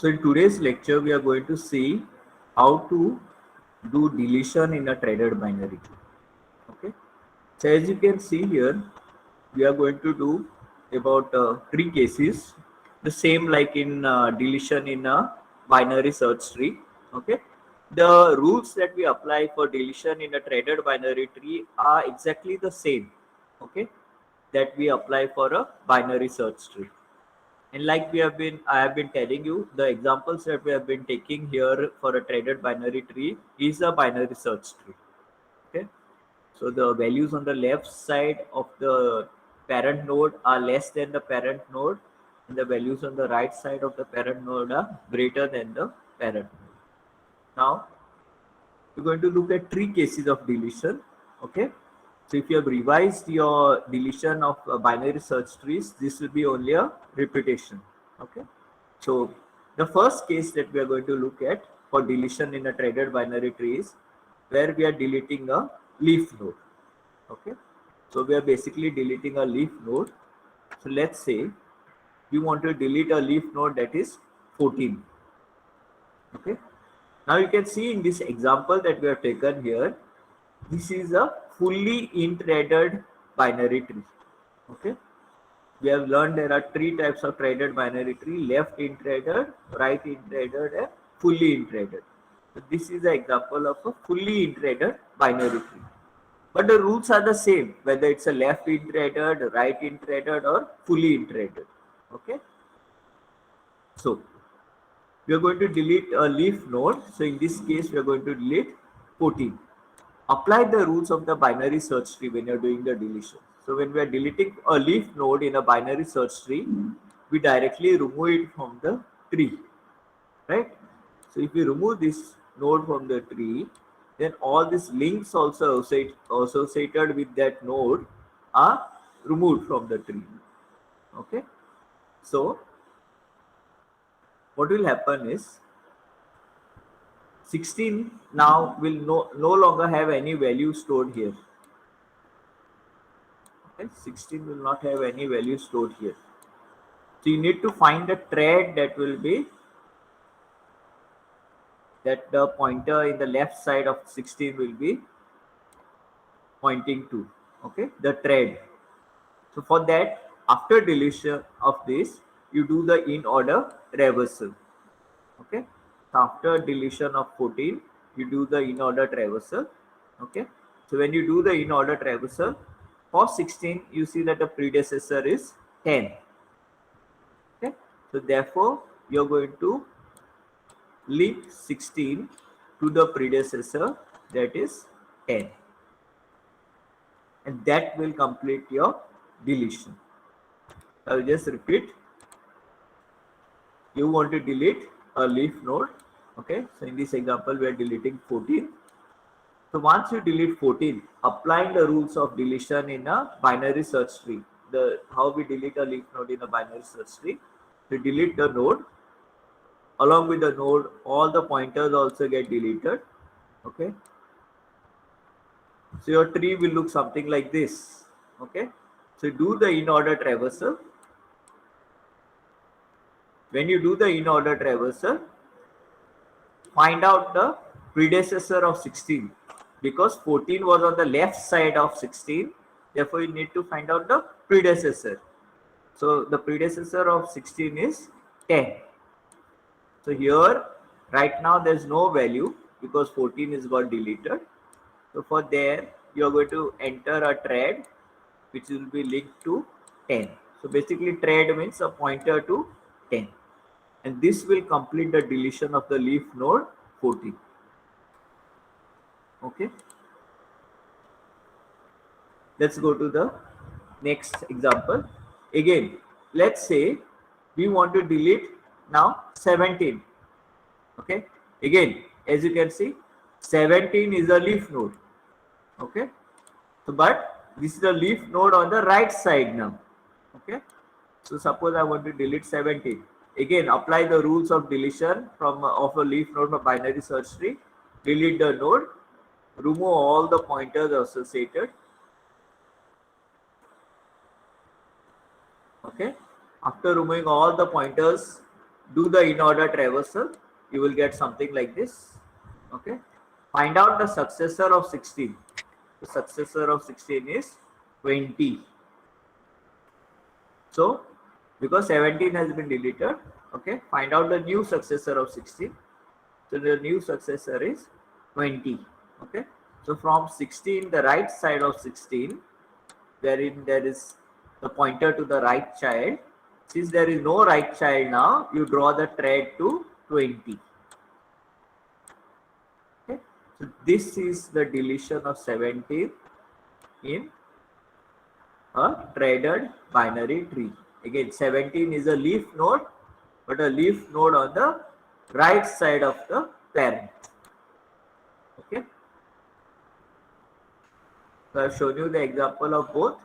So in today's lecture, we are going to see how to do deletion in a threaded binary tree. Okay. So as you can see here, we are going to do about three cases, the same like in deletion in a binary search tree. Okay. The rules that we apply for deletion in a threaded binary tree are exactly the same. Okay. That we apply for a binary search tree. And like I have been telling you, the examples that we have been taking here for a threaded binary tree is a binary search tree. Okay. So the values on the left side of the parent node are less than the parent node, and the values on the right side of the parent node are greater than the parent node. Now we're going to look at three cases of deletion. Okay. So if you have revised your deletion of binary search trees, this will be only a repetition. Okay. So the first case that we are going to look at for deletion in a threaded binary tree is where we are deleting a leaf node. Okay. So we are basically deleting a leaf node. So let's say we want to delete a leaf node that is 14. Okay. Now you can see in this example that we have taken here, this is a fully in-threaded binary tree. Okay. We have learned there are three types of threaded binary tree: left in-threaded, right in-threaded, and fully in-threaded. So this is an example of a fully in-threaded binary tree. But the rules are the same, whether it's a left in-threaded, right in-threaded, or fully in-threaded. Okay. So we are going to delete a leaf node. So in this case, we are going to delete 14. Apply the rules of the binary search tree when you're doing the deletion. So when we are deleting a leaf node in a binary search tree, we directly remove it from the tree, right? So if we remove this node from the tree, then all these links also associated with that node are removed from the tree. Okay. So what will happen is 16 now will no longer have any value stored here. Okay, 16 will not have any value stored here. So you need to find a thread that will be that the pointer in the left side of 16 will be pointing to. Okay, the thread. So for that, after deletion of this, you do the in order traversal. Okay. So after deletion of 14, you do the in order traversal. Okay. So when you do the in order traversal for 16, you see that the predecessor is 10. Okay. So therefore, you're going to link 16 to the predecessor, that is 10, and that will complete your deletion. I'll just repeat. You want to delete a leaf node. Okay. So in this example, we are deleting 14. So once you delete 14, applying the rules of deletion in a binary search tree, the how we delete a leaf node in a binary search tree, we delete the node. Along with the node, all the pointers also get deleted. Okay. So your tree will look something like this. Okay. So do the in order traversal. When you do the in order traversal, find out the predecessor of 16, because 14 was on the left side of 16. Therefore, you need to find out the predecessor. So the predecessor of 16 is 10. So here, right now, there's no value because 14 is got deleted. So for there, you are going to enter a thread which will be linked to 10. So basically, thread means a pointer to 10. And this will complete the deletion of the leaf node 14. Okay. Let's go to the next example. Again, let's say we want to delete now 17. Okay. Again, as you can see, 17 is a leaf node. Okay. So, but this is a leaf node on the right side now. Okay. So suppose I want to delete 17. Again, apply the rules of deletion from of a leaf node from binary search tree. Delete the node. Remove all the pointers associated. Okay. After removing all the pointers, do the in order traversal, you will get something like this. Okay, find out the successor of 16. The successor of 16 is 20. So because 17 has been deleted, okay, find out the new successor of 16. So the new successor is 20. Okay, so from 16, the right side of 16, wherein there is the pointer to the right child. Since there is no right child now, you draw the thread to 20. Okay, so this is the deletion of 17 in a threaded binary tree. Again, 17 is a leaf node, but a leaf node on the right side of the parent. Okay. So I have shown you the example of both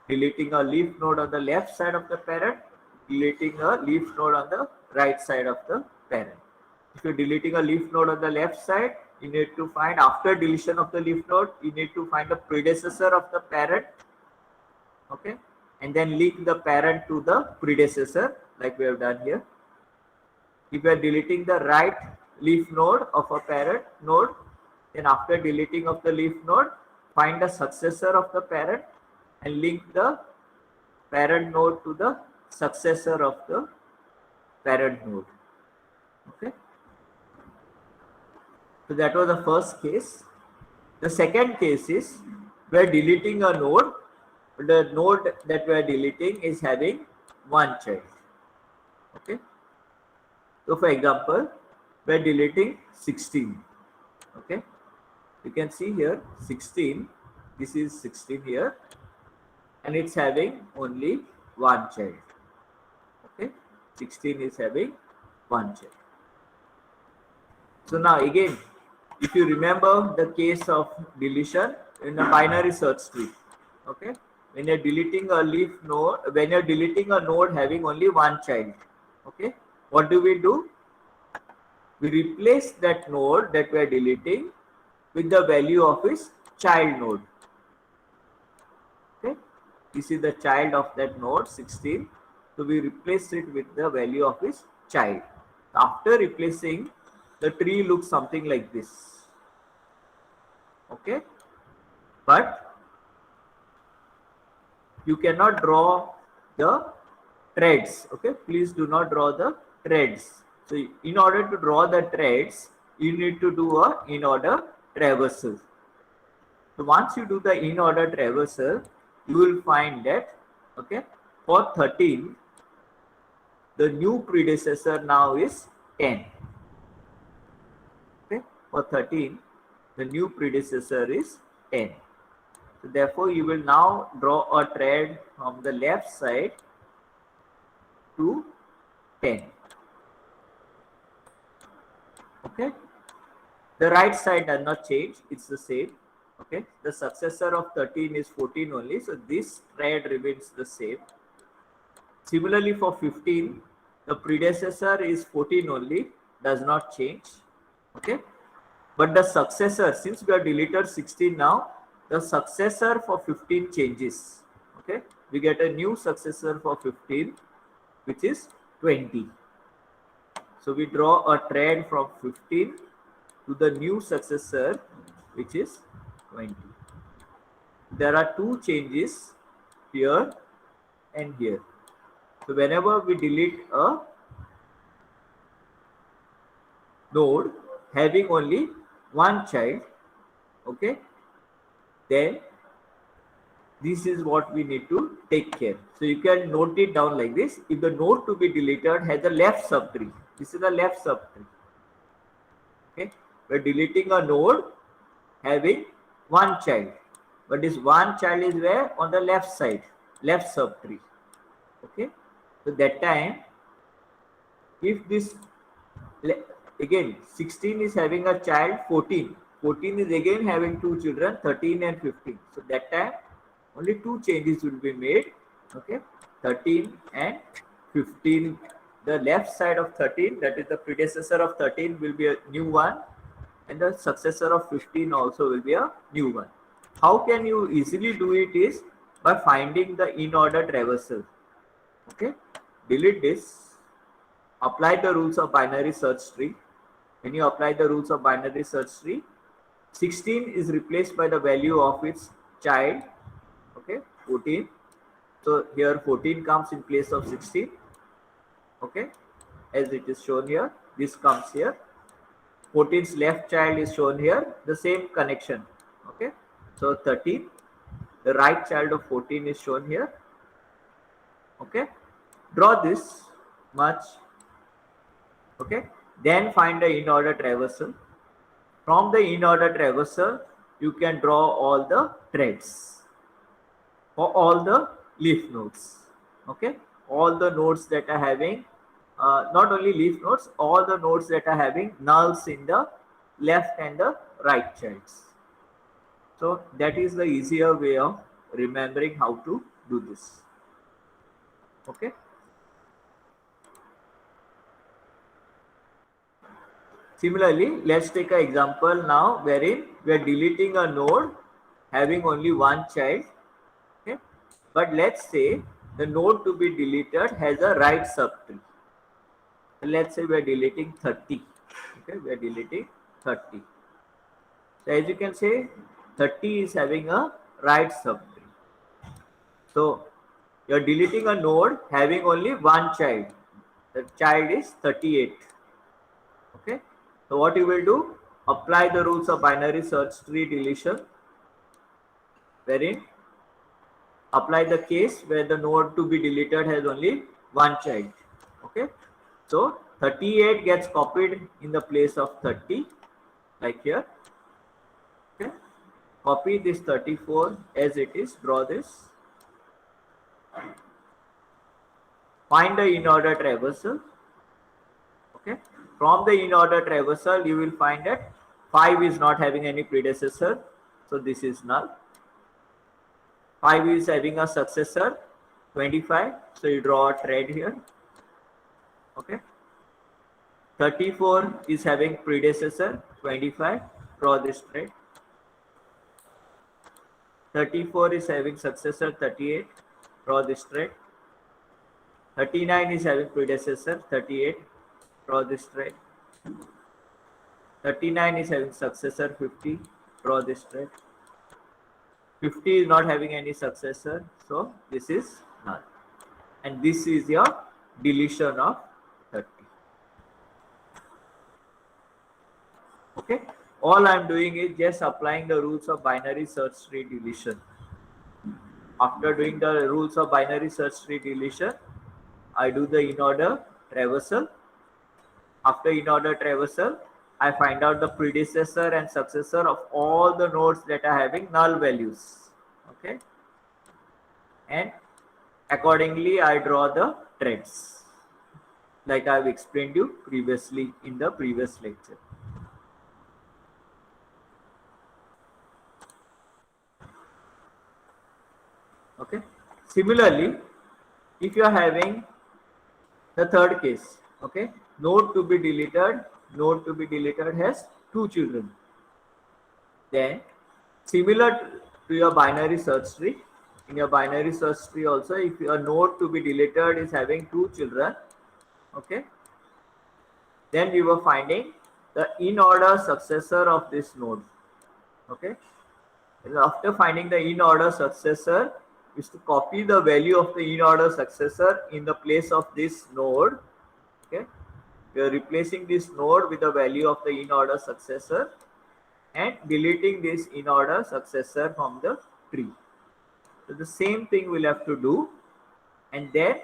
deleting a leaf node on the left side of the parent, deleting a leaf node on the right side of the parent. If you're deleting a leaf node on the left side, you need to find, after deletion of the leaf node, you need to find the predecessor of the parent. Okay, and then link the parent to the predecessor like we have done here. If you are deleting the right leaf node of a parent node, then after deleting of the leaf node, find the successor of the parent and link the parent node to the successor of the parent node. Okay, so that was the first case. The second case is we are deleting a node. The node that we are deleting is having one child. Okay, so for example, we are deleting 16. Okay, you can see here 16, this is 16 here, and it's having only one child. Okay, 16 is having one child. So now again, if you remember the case of deletion in a binary search tree, okay, when you're deleting a leaf node, when you're deleting a node having only one child, okay, what do? We replace that node that we are deleting with the value of its child node. Okay, this is the child of that node 16. So we replace it with the value of its child. After replacing, the tree looks something like this. Okay, but you cannot draw the threads. Okay, please do not draw the threads. So in order to draw the threads, you need to do a in order traversal. So once you do the in order traversal, you will find that, okay, for 13, the new predecessor now is 10. Okay, for 13, the new predecessor is 10. So therefore, you will now draw a thread from the left side to 10. Okay, the right side does not change, it's the same. Okay, the successor of 13 is 14 only, so this thread remains the same. Similarly, for 15, the predecessor is 14 only, does not change. Okay, but the successor, since we have deleted 16 now, the successor for 15 changes. Okay, we get a new successor for 15, which is 20. So we draw a thread from 15 to the new successor, which is 20. There are two changes here and here. So whenever we delete a node having only one child, okay, then this is what we need to take care. So you can note it down like this. If the node to be deleted has a left subtree, this is the left subtree. Okay, we're deleting a node having one child, but this one child is where? On the left side, left subtree. Okay, so that time, if this, again 16 is having a child 14, 14 is again having two children 13 and 15. So that time only two changes will be made. Okay, 13 and 15. The left side of 13, that is the predecessor of 13, will be a new one, and the successor of 15 also will be a new one. How can you easily do it is by finding the in order traversal. Okay, delete this. apply the rules of binary search tree. When you apply the rules of binary search tree, 16 is replaced by the value of its child, okay, 14. So here 14 comes in place of 16, okay, as it is shown here. This comes here. 14's left child is shown here, the same connection, okay. So 13, the right child of 14 is shown here, okay. Draw this much, okay. Then find the in-order traversal. From the in-order traversal, you can draw all the threads for all the leaf nodes, okay. All the nodes that are having not only leaf nodes, all the nodes that are having nulls in the left and the right childs. So that is the easier way of remembering how to do this, okay. Similarly, let's take an example now wherein we are deleting a node having only one child, okay. But let's say the node to be deleted has a right subtree. Let's say we are deleting 30, okay, we are deleting 30. So as you can say, 30 is having a right subtree. So you are deleting a node having only one child. The child is 38, okay. So what you will do, apply the rules of binary search tree deletion, wherein apply the case where the node to be deleted has only one child, okay. So 38 gets copied in the place of 30, like here, okay. Copy this 34 as it is, draw this. Find the in-order traversal, okay. From the in-order traversal, you will find that 5 is not having any predecessor, so this is null. 5 is having a successor, 25, so you draw a thread here, okay. 34 is having predecessor, 25, draw this thread. 34 is having successor, 38, draw this thread. 39 is having predecessor, 38, draw this thread. 39 is having successor, 50, draw this thread. 50 is not having any successor, so this is null. And this is your deletion of 30. Okay, all I am doing is just applying the rules of binary search tree deletion. After doing the rules of binary search tree deletion, I do the in-order traversal. After in-order traversal, I find out the predecessor and successor of all the nodes that are having null values, okay. And accordingly, I draw the threads, like I have explained you previously in the previous lecture. Okay. Similarly, if you are having the third case, okay, node to be deleted has two children. Then similar to your binary search tree, in your binary search tree also, if your node to be deleted is having two children, okay, then we were finding the in-order successor of this node, okay. And after finding the in-order successor, is to copy the value of the in-order successor in the place of this node, okay. We are replacing this node with the value of the in-order successor and deleting this in-order successor from the tree. So the same thing we'll have to do, and then,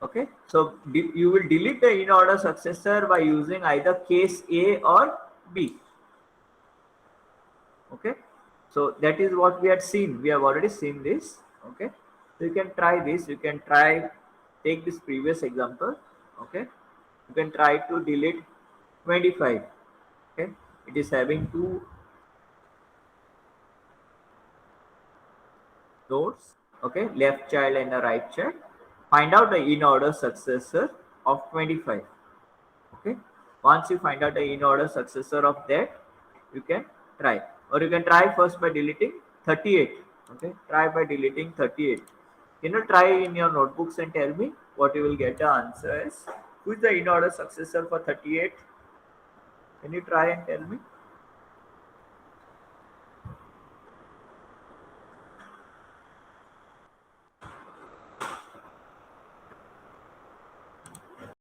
okay, so you will delete the in-order successor by using either case A or B, okay. So that is what we had seen. We have already seen this, okay. So you can try this. You can take this previous example, okay. You can try to delete 25, okay. It is having two nodes, okay, left child and a right child. Find out the in-order successor of 25, okay. Once you find out the in-order successor of that, you can try. Or you can try first by deleting 38, okay. Try by deleting 38. Can you try in your notebooks and tell me what you will get the answer is? Who is the in order successor for 38? Can you try and tell me?